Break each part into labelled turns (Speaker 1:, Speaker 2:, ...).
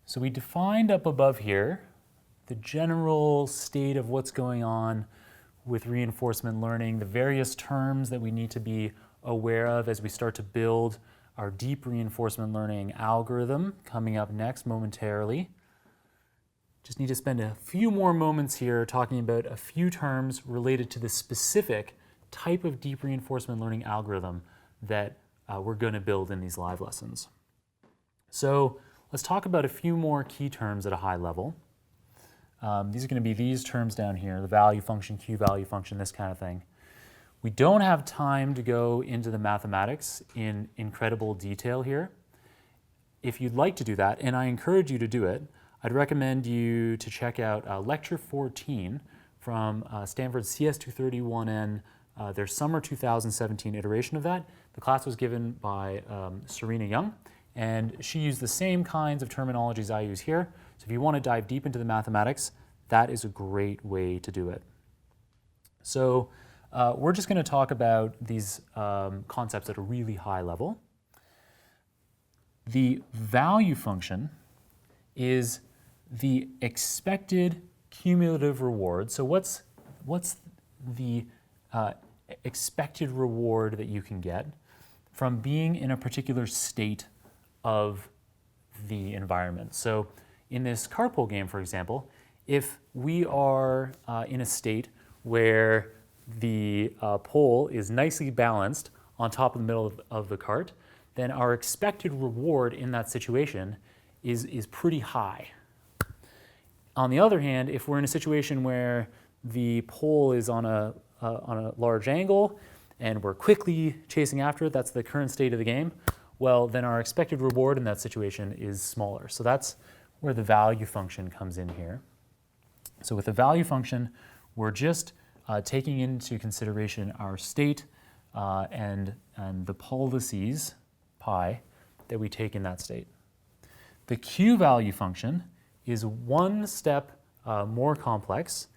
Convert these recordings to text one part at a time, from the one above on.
Speaker 1: So we defined up above here the general state of what's going on with reinforcement learning, the various terms that we need to be aware of as we start to build our deep reinforcement learning algorithm coming up next momentarily. Just need to spend a few more moments here talking about a few terms related to the specific type of deep reinforcement learning algorithm that we're going to build in these live lessons. So let's talk about a few more key terms at a high level. These are going to be these terms down here, the value function, Q-value function, this kind of thing. We don't have time to go into the mathematics in incredible detail here. If you'd like to do that, and I encourage you to do it, I'd recommend you to check out Lecture 14 from Stanford's CS231N, their summer 2017 iteration of that. The class was given by Serena Young, and she used the same kinds of terminologies I use here. So if you want to dive deep into the mathematics, that is a great way to do it. So we're just going to talk about these concepts at a really high level. The value function is the expected cumulative reward. So what's the expected reward that you can get from being in a particular state of the environment? So in this carpool game, for example, if we are in a state where the pole is nicely balanced on top of the middle of the cart, then our expected reward in that situation is pretty high. On the other hand, if we're in a situation where the pole is on a large angle and we're quickly chasing after it, that's the current state of the game, well, then our expected reward in that situation is smaller. So that's where the value function comes in here. So with the value function, we're just taking into consideration our state and the policies, pi, that we take in that state. The Q-value function is one step more complex,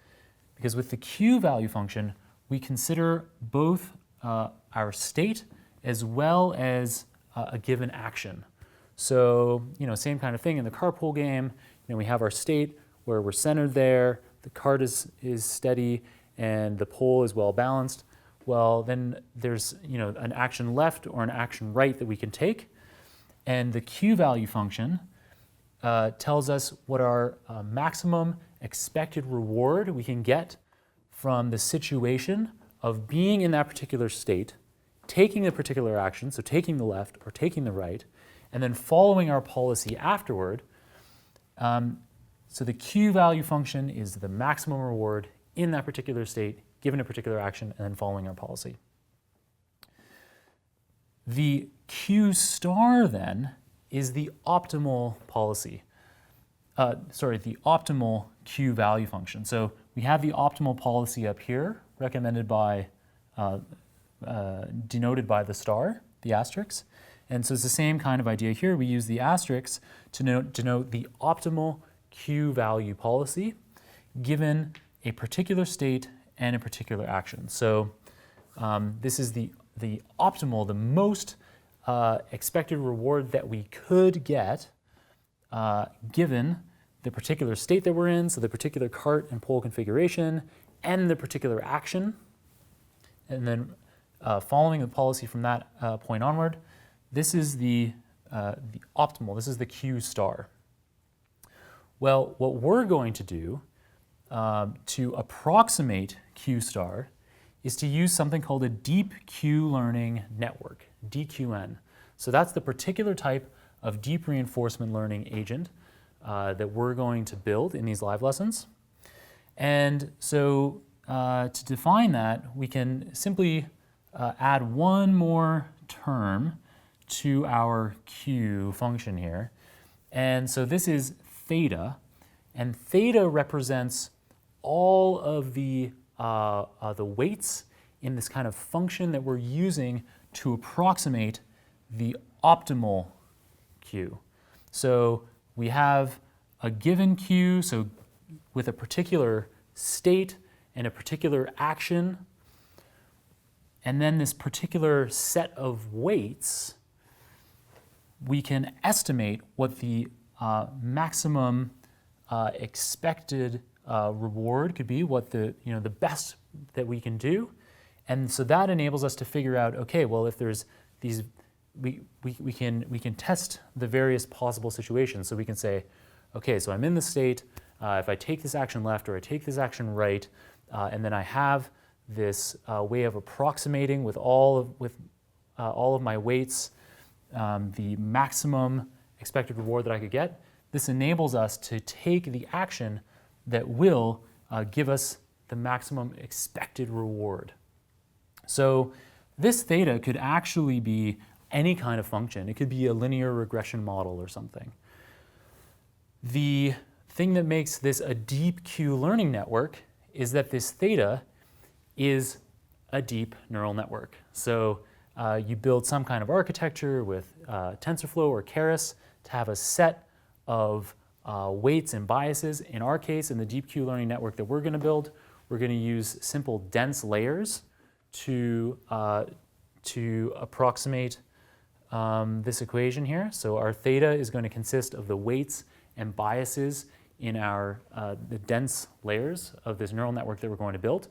Speaker 1: because with the Q-value function, we consider both our state as well as a given action. So, same kind of thing in the carpool game. We have our state where we're centered there, the cart is steady, and the pole is well balanced. Well, then there's an action left or an action right that we can take, and the Q-value function tells us what our maximum expected reward we can get from the situation of being in that particular state, taking a particular action, so taking the left or taking the right, and then following our policy afterward. So the Q-value function is the maximum reward in that particular state, given a particular action, and then following our policy. The Q star then is the optimal policy. The optimal Q-value function. So we have the optimal policy up here, recommended by, denoted by the star, the asterisk. And so it's the same kind of idea here. We use the asterisk to denote the optimal Q-value policy given a particular state and a particular action. So this is the optimal, the most expected reward that we could get given the particular state that we're in, so the particular cart and pole configuration, and the particular action. And then following the policy from that point onward, this is the optimal, this is the Q star. Well, what we're going to do to approximate Q star is to use something called a deep Q learning network, DQN. So that's the particular type of deep reinforcement learning agent that we're going to build in these live lessons. And so to define that, we can simply add one more term to our Q function here. And so this is theta, and theta represents all of the weights in this kind of function that we're using to approximate the optimal Q. So we have a given Q, so with a particular state and a particular action, and then this particular set of weights, we can estimate what the maximum expected reward could be, what the best that we can do. And so that enables us to figure out, okay, well, if there's these, we can test the various possible situations. So we can say, okay, so I'm in the state, if I take this action left or I take this action right, and then I have this way of approximating with all of my weights the maximum expected reward that I could get. This enables us to take the action that will give us the maximum expected reward. So this theta could actually be any kind of function. It could be a linear regression model or something. The thing that makes this a deep Q learning network is that this theta is a deep neural network. So you build some kind of architecture with TensorFlow or Keras to have a set of weights and biases. In our case, in the deep Q learning network that we're going to build, we're going to use simple dense layers to approximate this equation here. So our theta is going to consist of the weights and biases in the dense layers of this neural network that we're going to build.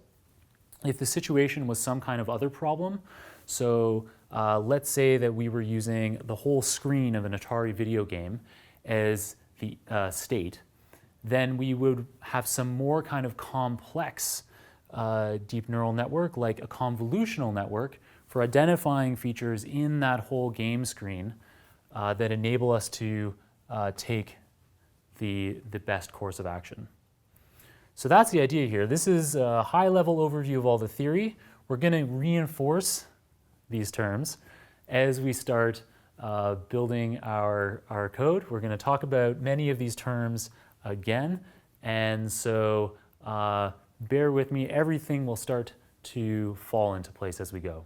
Speaker 1: If the situation was some kind of other problem, so let's say that we were using the whole screen of an Atari video game as the state, then we would have some more kind of complex deep neural network, like a convolutional network, for identifying features in that whole game screen that enable us to take the best course of action. So that's the idea here. This is a high-level overview of all the theory. We're going to reinforce these terms as we start building our code. We're going to talk about many of these terms again, and so bear with me. Everything will start to fall into place as we go.